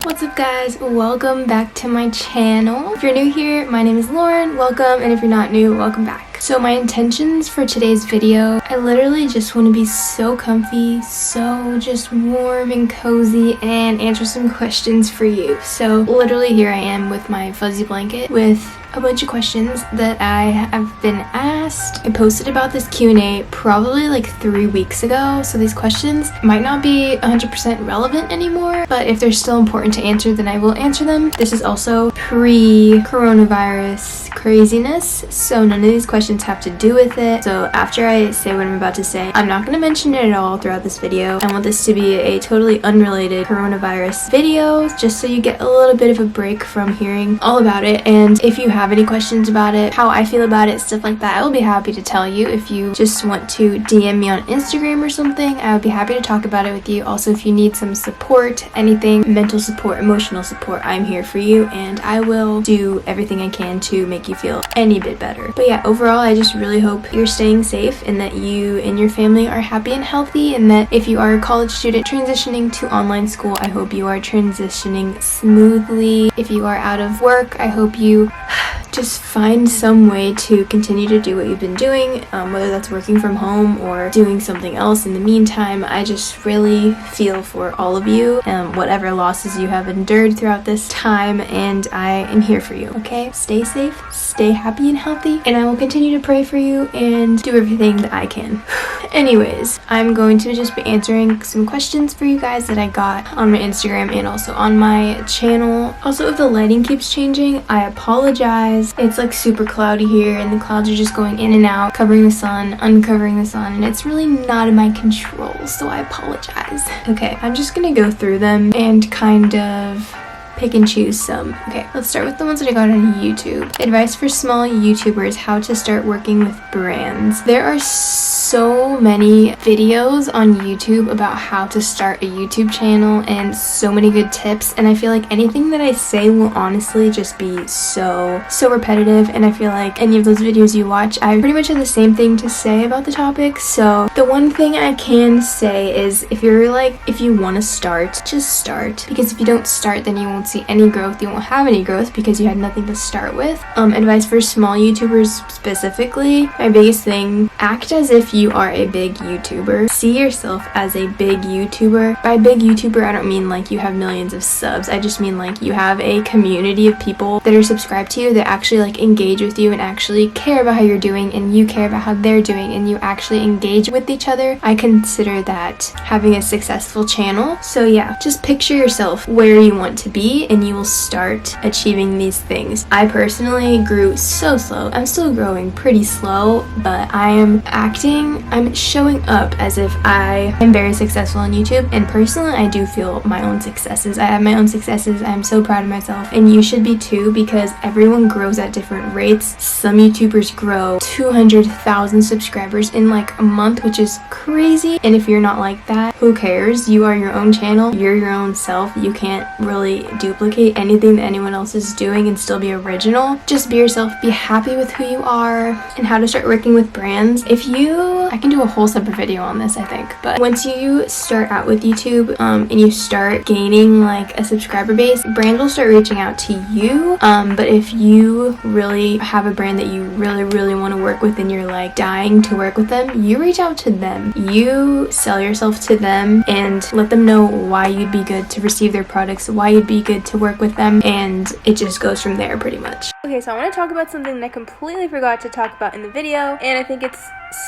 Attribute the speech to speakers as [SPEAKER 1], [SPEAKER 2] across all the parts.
[SPEAKER 1] What's up guys, welcome back to my channel. If you're new here, my name is Lauren, welcome, and if you're not new, welcome back. So my intentions for today's video, I literally just want to be so comfy, so just warm and cozy, and answer some questions for you. So literally here I am with my fuzzy blanket with a bunch of questions that I have been asked. I posted about this Q&A probably like 3 weeks ago, so these questions might not be 100% relevant anymore, but if they're still important to answer, then I will answer them. This is also pre-coronavirus craziness, so none of these questions have to do with it. So after I say what I'm about to say, I'm not going to mention it at all throughout this video. I want this to be a totally unrelated coronavirus video, just so you get a little bit of a break from hearing all about it. And if you have any questions about it, how I feel about it, stuff like that, I will be happy to tell you. If you just want to DM me on Instagram or something, I would be happy to talk about it with you. Also, if you need some support, anything, mental support, emotional support, I'm here for you, and I will do everything I can to make you feel any bit better. But yeah, overall, I just really hope you're staying safe and that you and your family are happy and healthy, and that if you are a college student transitioning to online school, I hope you are transitioning smoothly. If you are out of work, I hope you just find some way to continue to do what you've been doing, whether that's working from home or doing something else in the meantime. I just really feel for all of you and whatever losses you have endured throughout this time, and I am here for you, okay? Stay safe, stay happy and healthy, and I will continue to pray for you and do everything that I can. Anyways, I'm going to just be answering some questions for you guys that I got on my Instagram and also on my channel. Also, if the lighting keeps changing, I apologize. It's like super cloudy here and the clouds are just going in and out, covering the sun, uncovering the sun, and it's really not in my control, so I apologize. Okay, I'm just gonna go through them and kind of pick and choose some. Okay, let's start with the ones that I got on YouTube. Advice for small YouTubers, how to start working with brands. There are so many videos on YouTube about how to start a YouTube channel and so many good tips, and I feel like anything that I say will honestly just be so repetitive, and I feel like any of those videos you watch, I pretty much have the same thing to say about the topic. So the one thing I can say is if you want to start, just start, because if you don't start, then you won't see any growth, you won't have any growth because you had nothing to start with. Advice for small YouTubers specifically, my biggest thing, act as if you are a big YouTuber. See yourself as a big YouTuber. By big YouTuber, I don't mean like you have millions of subs, I just mean like you have a community of people that are subscribed to you that actually like engage with you and actually care about how you're doing, and you care about how they're doing, and you actually engage with each other. I consider that having a successful channel. So yeah, just picture yourself where you want to be and you will start achieving these things. I personally grew so slow. I'm still growing pretty slow, but I'm showing up as if I am very successful on YouTube, and personally I do feel my own successes. I have my own successes. I'm so proud of myself, and you should be too, because everyone grows at different rates. Some YouTubers grow 200,000 subscribers in like a month, which is crazy, and if you're not like that, who cares? You are your own channel, you're your own self. You can't really duplicate anything that anyone else is doing and still be original. Just be yourself, be happy with who you are, and how to start working with brands. I can do a whole separate video on this, I think, but once you start out with YouTube and you start gaining like a subscriber base, brands will start reaching out to you. But if you really have a brand that you really want to work with and you're like dying to work with them, you reach out to them, you sell yourself to them and let them know why you'd be good to receive their products, why you'd be good to work with them, and it just goes from there pretty much. Okay, so I want to talk about something that I completely forgot to talk about in the video, and I think it's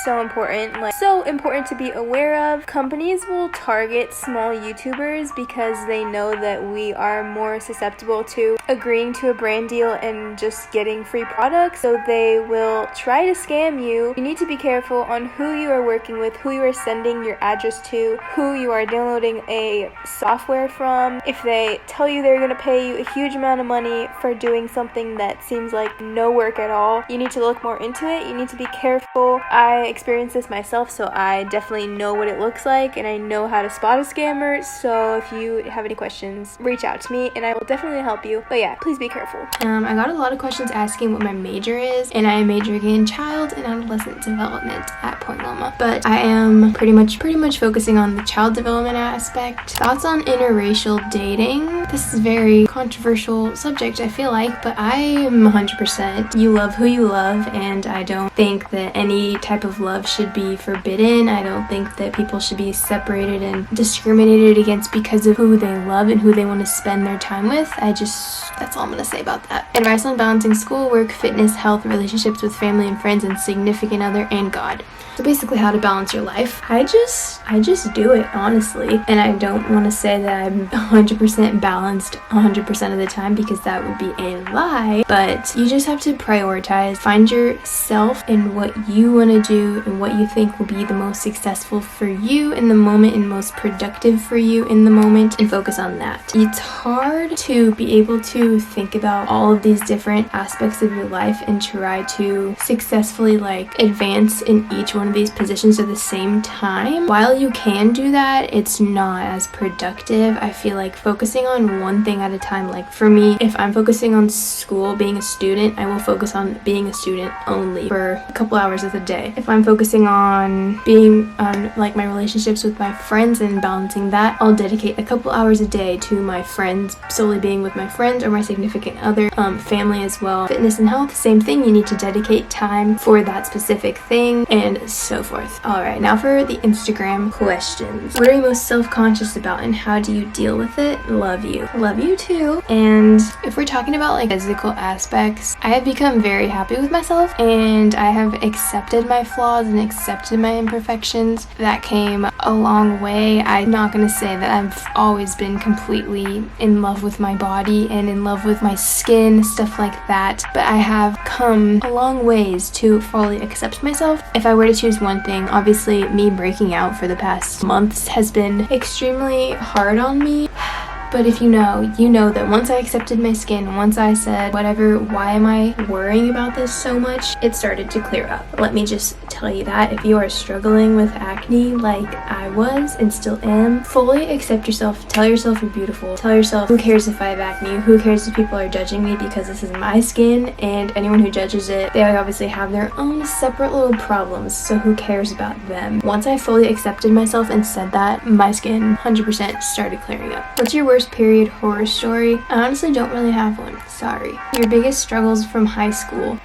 [SPEAKER 1] so important to be aware of. Companies will target small YouTubers because they know that we are more susceptible to agreeing to a brand deal and just getting free products, so they will try to scam you. You need to be careful on who you are working with, who you are sending your address to, who you are downloading a software from. If they tell you they're going to pay you a huge amount of money for doing something that seems like no work at all, you need to look more into it. You need to be careful. I I experienced this myself, so I definitely know what it looks like and I know how to spot a scammer. So if you have any questions, reach out to me and I will definitely help you. But yeah, please be careful. I got a lot of questions asking what my major is, and I am majoring in child and adolescent development at Point Loma. But I am pretty much focusing on the child development aspect. Thoughts on interracial dating. This is a very controversial subject, I feel like, but I am 100% you love who you love, and I don't think that any type of love should be forbidden. I don't think that people should be separated and discriminated against because of who they love and who they want to spend their time with. That's all I'm gonna say about that. Advice on balancing school, work, fitness, health, relationships with family and friends and significant other, and God. So basically how to balance your life. I just do it, honestly. And I don't want to say that I'm 100% balanced 100% of the time, because that would be a lie. But you just have to prioritize. Find yourself and what you want to do and what you think will be the most successful for you in the moment and most productive for you in the moment, and focus on that. It's hard to be able to think about all of these different aspects of your life and try to successfully advance in each one of these positions at the same time. While you can do that, it's not as productive. I feel like focusing on one thing at a time. Like for me, if I'm focusing on school, being a student, I will focus on being a student only for a couple hours of the day. If I'm focusing on being on my relationships with my friends and balancing that, I'll dedicate a couple hours a day to my friends, solely being with my friends or my significant other, family as well. Fitness and health, same thing. You need to dedicate time for that specific thing, and so forth. Alright, now for the Instagram questions. What are you most self-conscious about and how do you deal with it? Love you. Love you too. And if we're talking about physical aspects, I have become very happy with myself and I have accepted my flaws and accepted my imperfections. That came a long way. I'm not gonna say that I've always been completely in love with my body and in love with my skin, stuff like that, but I have come a long ways to fully accept myself. If I were to choose one thing, obviously me breaking out for the past months has been extremely hard on me. But if you know that once I accepted my skin, once I said, whatever, why am I worrying about this so much, it started to clear up. Let me just tell you that if you are struggling with acne like I was and still am, fully accept yourself. Tell yourself you're beautiful. Tell yourself, who cares if I have acne? Who cares if people are judging me, because this is my skin, and anyone who judges it, they obviously have their own separate little problems, so who cares about them? Once I fully accepted myself and said that, my skin 100% started clearing up. What's your worst period horror story? I honestly don't really have one. Sorry. Your biggest struggles from high school?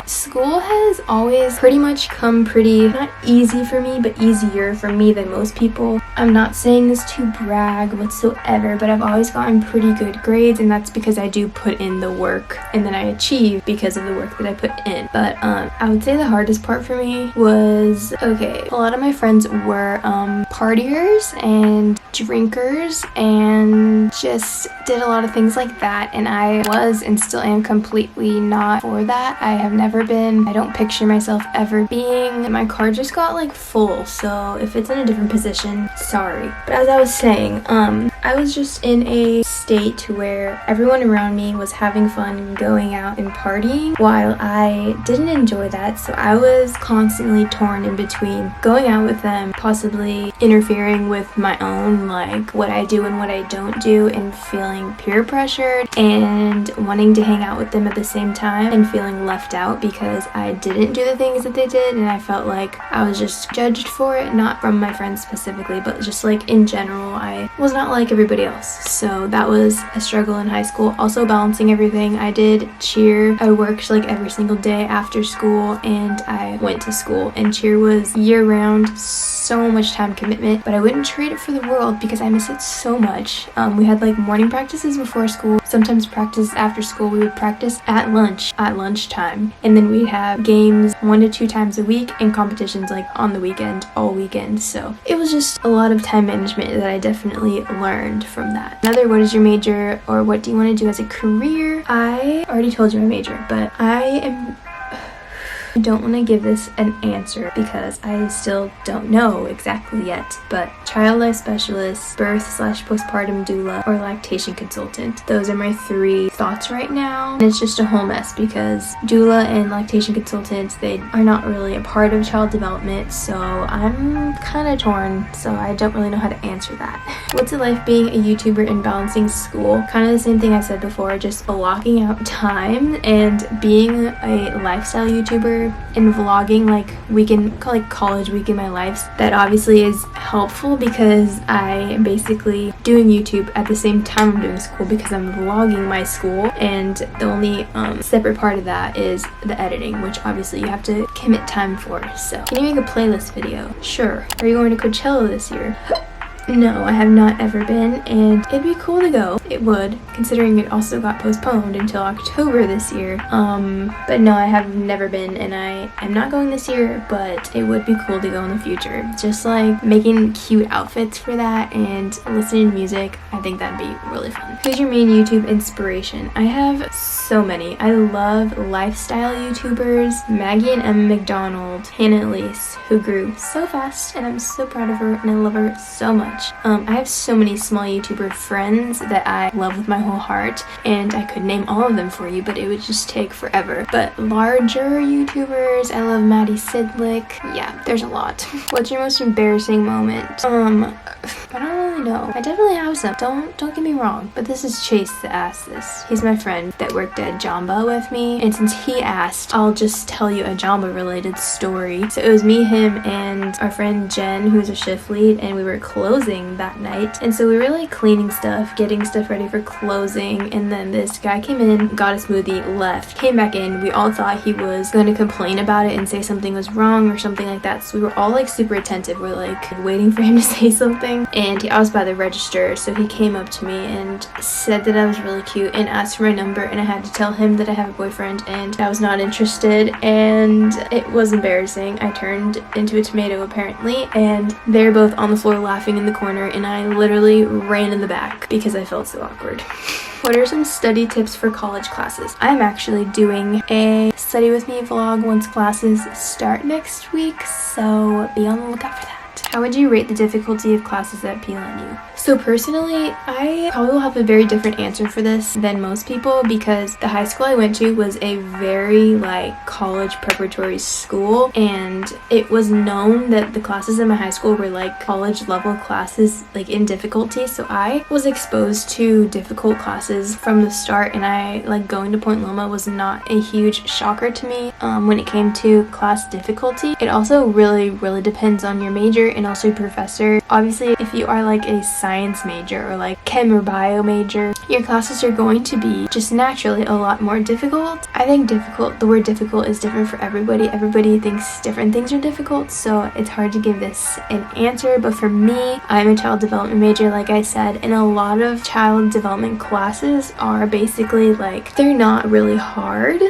[SPEAKER 1] School has always pretty much come pretty, not easy for me, but easier for me than most people. I'm not saying this to brag whatsoever, but I've always gotten pretty good grades, and that's because I do put in the work, and then I achieve because of the work that I put in. But I would say the hardest part for me was, a lot of my friends were partiers and drinkers and just did a lot of things like that, and I was and still am completely not for that. I have never been. I don't picture myself ever being. My car just got full, so if it's in a different position, sorry. But as I was saying, I was just in a state where everyone around me was having fun and going out and partying while I didn't enjoy that, so I was constantly torn in between going out with them, possibly interfering with my own what I do and what I don't do, and feeling peer pressured and wanting to hang out with them at the same time, and feeling left out because I didn't do the things that they did, and I felt like I was just judged for it, not from my friends specifically, but just in general, I was not like everybody else. So that was a struggle in high school. Also balancing everything. I did cheer. I worked every single day after school, and I went to school, and cheer was year-round, so much time commitment, but I wouldn't trade it for the world because I miss it so much. We had morning practices before school, sometimes practice after school. We would practice at lunchtime, and then we'd have games 1 to 2 times a week and competitions on the weekend, all weekend. So it was just a lot of time management that I definitely learned from that. Another, what is your major, or what do you want to do as a career? I already told you my major, but I am I don't want to give this an answer because I still don't know exactly yet, but child life specialist, birth/postpartum doula, or lactation consultant. Those are my 3 thoughts right now. And it's just a whole mess because doula and lactation consultants, they are not really a part of child development, so I'm kind of torn, so I don't really know how to answer that. What's it like being a YouTuber and balancing school? Kind of the same thing I said before, just blocking out time and being a lifestyle YouTuber and vlogging like college week in my life. That obviously is helpful because I am basically doing YouTube at the same time I'm doing school because I'm vlogging my school, and the only separate part of that is the editing, which obviously you have to commit time for. So, can you make a playlist video? Sure. Are you going to Coachella this year? No, I have not ever been, and it'd be cool to go. It would, considering it also got postponed until October this year. But no, I have never been, and I am not going this year, but it would be cool to go in the future. Just like making cute outfits for that and listening to music, I think that'd be really fun. Who's your main YouTube inspiration? I have so many. I love lifestyle YouTubers, Maggie and Emma McDonald, Hannah Elise, who grew so fast, and I'm so proud of her, and I love her so much. I have so many small YouTuber friends that I love with my whole heart, and I could name all of them for you, but it would just take forever. But larger YouTubers, I love Maddie Sidlick. Yeah, there's a lot. What's your most embarrassing moment? I don't really know. I definitely have some. Don't get me wrong, but this is Chase that asked this. He's my friend that worked at Jamba with me, and since he asked, I'll just tell you a Jamba related story. So it was me, him, and our friend Jen, who's a shift lead, and we were closing that night, and so we were like cleaning stuff, getting stuff ready for closing, and then this guy came in, got a smoothie, left, came back in. We all thought he was going to complain about it and say something was wrong or something like that, so we were all like super attentive. We're like waiting for him to say something, and I was by the register, so he came up to me and said that I was really cute and asked for my number, and I had to tell him that I have a boyfriend and I was not interested, and it was embarrassing. I turned into a tomato apparently, and they're both on the floor laughing in the corner, and I literally ran in the back because I felt so awkward. What are some study tips for college classes? I'm actually doing a study with me vlog once classes start next week, so be on the lookout for that. How would you rate the difficulty of classes at PLNU? So personally, I probably will have a very different answer for this than most people because the high school I went to was a very like college preparatory school, and it was known that the classes in my high school were like college level classes like in difficulty, so I was exposed to difficult classes from the start, and I like going to Point Loma was not a huge shocker to me when it came to class difficulty. It also really depends on your major and also your professor. Obviously, if you are like a science major or like chem or bio major, your classes are going to be just naturally a lot more difficult. I think the word difficult is different for everybody. Everybody thinks different things are difficult, so it's hard to give this an answer. But for me, I'm a child development major, like I said, and a lot of child development classes are basically like, they're not really hard.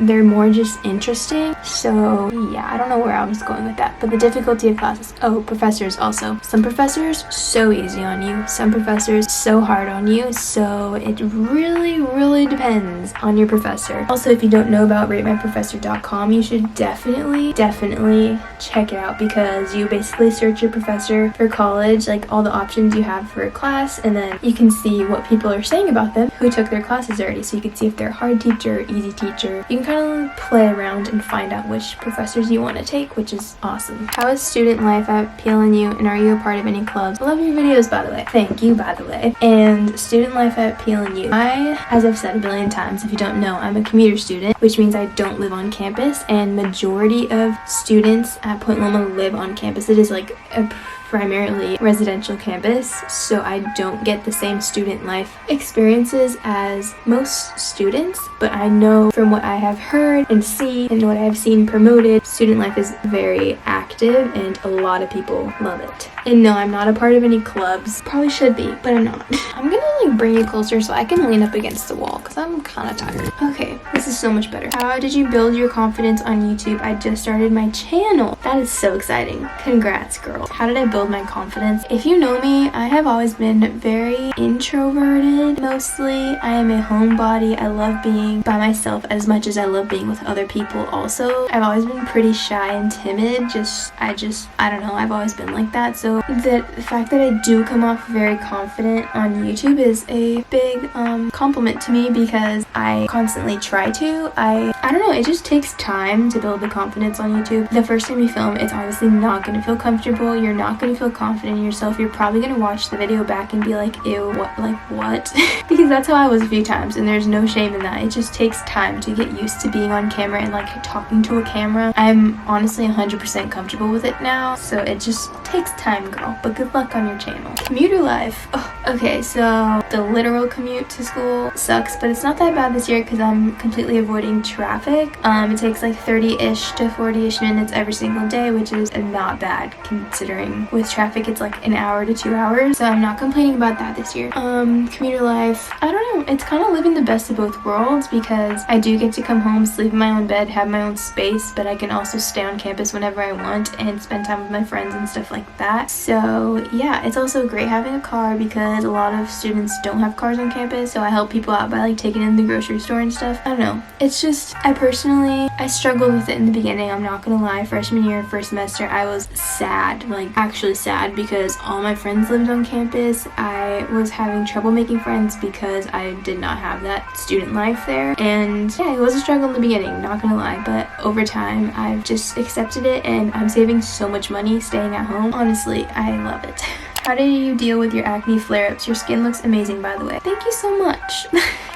[SPEAKER 1] They're more just interesting. So yeah, I don't know where I was going with that, but the difficulty of classes. Oh, professors also. Some professors so easy on you, some professors so hard on you, so it really depends on your professor. Also, if you don't know about ratemyprofessor.com, you should definitely check it out because you basically search your professor for college, like all the options you have for a class, and then you can see what people are saying about them who took their classes already, so you can see if they're a hard teacher, easy teacher. You can kind of play around and find out which professors you want to take, which is awesome. How is student life at PLNU, and are you a part of any clubs? I love your videos, by the way. Thank you, by the way. And student life at PLNU. As I've said a billion times, if you don't know, I'm a commuter student, which means I don't live on campus, and majority of students at Point Loma live on campus. It is like a primarily residential campus, so I don't get the same student life experiences as most students, but I know from what I have heard and seen and what I've seen promoted, student life is very active and a lot of people love it. And no, I'm not a part of any clubs. Probably should be, but I'm not. I'm gonna like bring you closer so I can lean up against the wall because because I'm kind of tired. Okay, this is so much better. How did you build your confidence on YouTube? I just started my channel. That is so exciting. Congrats, girl. How did I build my confidence? If you know me, I have always been very introverted mostly. I am a homebody. I love being by myself as much as I love being with other people also. I've always been pretty shy and timid. I don't know, I've always been like that. So the fact that I do come off very confident on YouTube is a big compliment to me, because I constantly try to. I don't know, it just takes time to build the confidence on YouTube. The first time you film, it's obviously not going to feel comfortable. You're not going to feel confident in yourself. You're probably going to watch the video back and be like, ew, what? Because that's how I was a few times, and there's no shame in that. It just takes time to get used to being on camera and like talking to a camera. I'm honestly 100% comfortable with it now, so it just takes time, girl. But good luck on your channel. Commuter life. Oh, okay, so the literal commute to school sucks, but it's not that bad this year because I'm completely avoiding traffic. It takes like 30-ish to 40-ish minutes every single day, which is not bad considering with traffic it's like an hour to 2 hours. So I'm not complaining about that this year. Commuter life, I don't know, it's kind of living the best of both worlds, because I do get to come home, sleep in my own bed, have my own space, but I can also stay on campus whenever I want and spend time with my friends and stuff like that. So yeah, it's also great having a car because a lot of students don't have cars on campus, so I help people out by like taking in the grocery store and stuff. I don't know, it's just, I struggled with it in the beginning, I'm not gonna lie. Freshman year, first semester, I was sad, like actually sad, because all my friends lived on campus. I was having trouble making friends because I did not have that student life there, and yeah, it was a struggle in the beginning, not gonna lie, but over time I've just accepted it and I'm saving so much money staying at home. Honestly, I love it. How do you deal with your acne flare-ups? Your skin looks amazing, by the way. Thank you so much.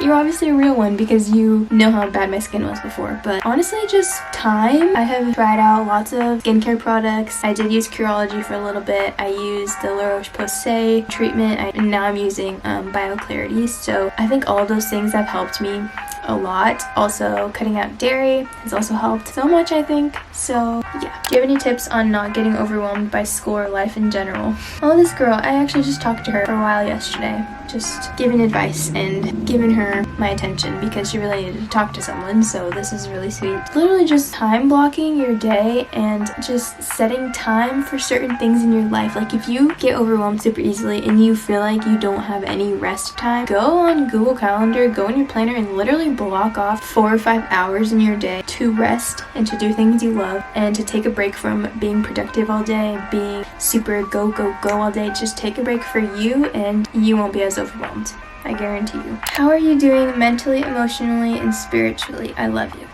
[SPEAKER 1] You're obviously a real one because you know how bad my skin was before. But honestly, just time. I have tried out lots of skincare products. I did use Curology for a little bit. I used the La Roche-Posay treatment, and now I'm using BioClarity. So I think all of those things have helped me a lot. Also, cutting out dairy has also helped so much, I think. So yeah. Do you have any tips on not getting overwhelmed by school or life in general? Oh, this girl, I actually just talked to her for a while yesterday, just giving advice and giving her my attention because she really needed to talk to someone, so this is really sweet. Literally just time blocking your day and just setting time for certain things in your life. Like if you get overwhelmed super easily and you feel like you don't have any rest time, go on Google Calendar, go in your planner and literally block off 4 or 5 hours in your day to rest and to do things you love and to take a break from being productive all day, being super go all day. Just take a break for you and you won't be as overwhelmed. I guarantee you. How are you doing mentally, emotionally, and spiritually? I love you.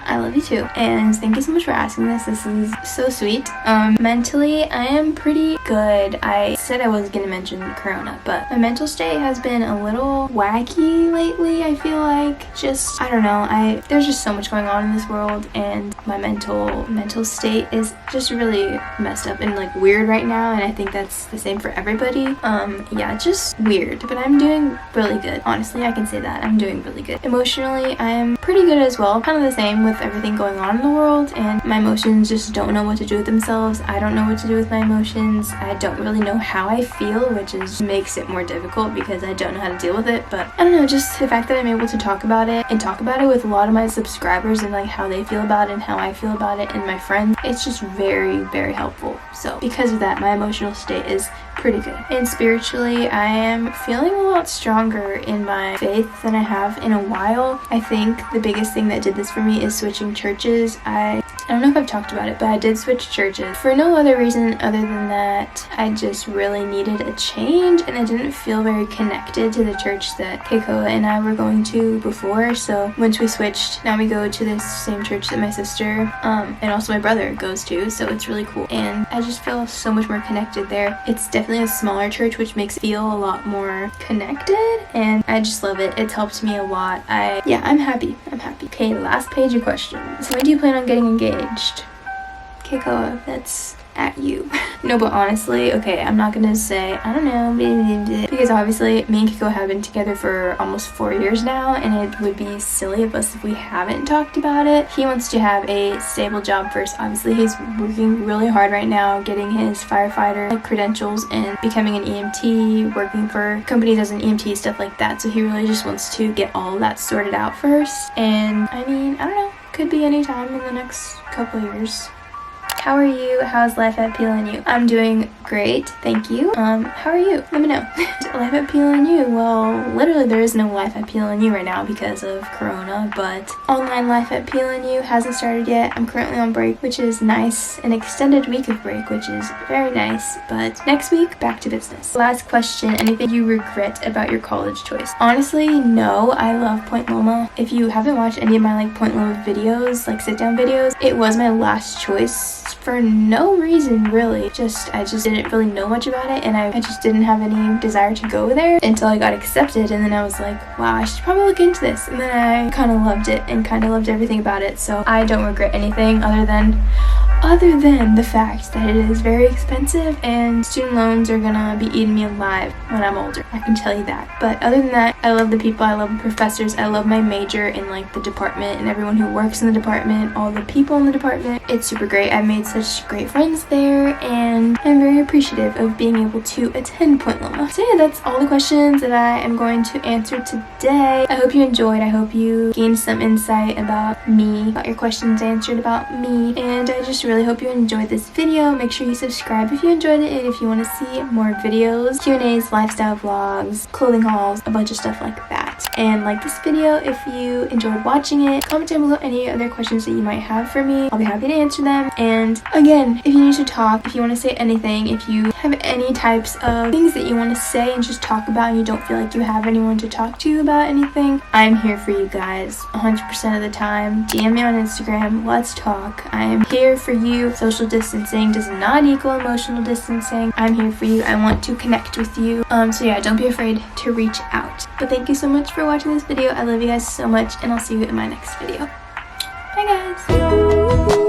[SPEAKER 1] I love you too, and thank you so much for asking this. This is so sweet. Mentally, I am pretty good. I said I was gonna mention Corona, but my mental state has been a little wacky lately. I feel like I don't know. There's just so much going on in this world, and my mental state is just really messed up and like weird right now. And I think that's the same for everybody. Yeah, just weird. But I'm doing really good. Honestly, I can say that I'm doing really good. Emotionally, I am pretty good as well. Kind of the same with everything going on in the world, and my emotions just don't know what to do with themselves. I don't know what to do with my emotions. I don't really know how I feel, which makes it more difficult because I don't know how to deal with it. But I don't know, just the fact that I'm able to talk about it with a lot of my subscribers and like how they feel about it and how I feel about it and my friends, it's just very, very helpful. So because of that, my emotional state is pretty good. And spiritually, I am feeling a lot stronger in my faith than I have in a while. I think the biggest thing that did this for me is switching churches. I don't know if I've talked about it, but I did switch churches for no other reason other than that I just really needed a change, and I didn't feel very connected to the church that Keiko and I were going to before. So once we switched, now we go to this same church that my sister and also my brother goes to, so it's really cool, and I just feel so much more connected there. It's definitely a smaller church, which makes it feel a lot more connected, and I just love it. It's helped me a lot. I'm happy. Okay, last page of questions. So when do you plan on getting engaged? Keiko, that's at you. No, but honestly, okay, I'm not gonna say, I don't know, because obviously me and Kiko have been together for almost 4 years now, and it would be silly of us if we haven't talked about it. He wants to have a stable job first. Obviously, he's working really hard right now, getting his firefighter credentials and becoming an EMT, working for companies as an EMT, stuff like that. So he really just wants to get all of that sorted out first. And I mean, I don't know, could be any time in the next couple of years. How are you? How's life at PLNU? I'm doing great, thank you. How are you? Let me know. Life at PLNU, well, literally there is no life at PLNU right now because of Corona, but online life at PLNU hasn't started yet. I'm currently on break, which is nice. An extended week of break, which is very nice, but next week, back to business. Last question, anything you regret about your college choice? Honestly, no, I love Point Loma. If you haven't watched any of my Point Loma videos, sit down videos, it was my last choice for no reason really. I just didn't really know much about it, and I just didn't have any desire to go there until I got accepted, and then I was like, wow, I should probably look into this, and then I kind of loved it and kind of loved everything about it. So I don't regret anything other than the fact that it is very expensive and student loans are gonna be eating me alive when I'm older. I can tell you that. But other than that, I love the people, I love the professors, I love my major and the department and everyone who works in the department, all the people in the department. It's super great. I've made such great friends there, and I'm very appreciative of being able to attend Point Loma. So yeah, that's all the questions that I am going to answer today. I hope you enjoyed. I hope you gained some insight about me, got your questions answered about me, and I just really hope you enjoyed this video. Make sure you subscribe if you enjoyed it, and if you want to see more videos, Q&As, lifestyle vlogs, clothing hauls, a bunch of stuff like that. And like this video if you enjoyed watching it. Comment down below any other questions that you might have for me. I'll be happy to answer them. And again, if you need to talk, if you want to say anything, if you have any types of things that you want to say and just talk about and you don't feel like you have anyone to talk to about anything, I'm here for you guys 100% of the time. DM me on Instagram, let's talk. I am here for you. Social distancing does not equal emotional distancing. I'm here for you. I want to connect with you. So yeah, don't be afraid to reach out. But thank you so much for watching this video. I love you guys so much, and I'll see you in my next video. Bye guys.